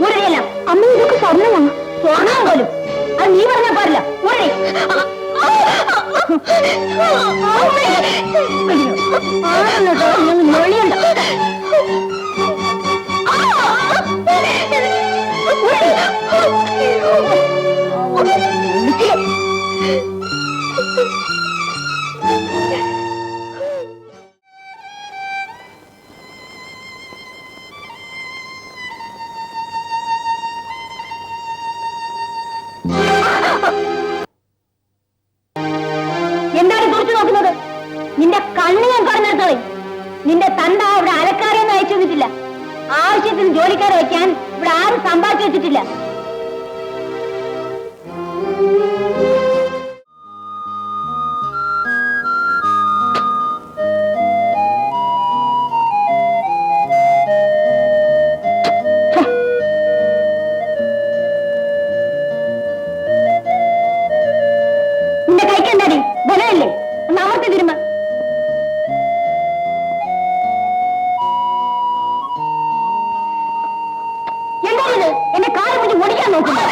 ഊരടിയല്ല. അമ്മ ഇതൊക്കെ സ്വർണ്ണമാണ്. സ്വർണ്ണം പോലും അത് നീ പറഞ്ഞാൽ പാടില്ല. ഊരടി. മൊഴിയുണ്ട്. എന്താണ് തുറച്ചു നോക്കുന്നത്? നിന്റെ കണ്ണ് ഞാൻ പറഞ്ഞെടുത്തത്. നിന്റെ തന്ത ഇവിടെ അലക്കാരെയൊന്നും അയച്ചു തന്നിട്ടില്ല. ആവശ്യത്തിന് ജോലിക്കാരെ വയ്ക്കാൻ ഇവിടെ ആരും സമ്പാദിച്ചു വെച്ചിട്ടില്ല. നിന്റെ കൈക്ക് എന്താടി ബലമല്ലേ? ഒന്ന് അമർത്തി തിരുമ്പ. എന്താണിത്? എന്റെ കാല് പിടിച്ച് ഓടിക്കാൻ നോക്കുന്നു.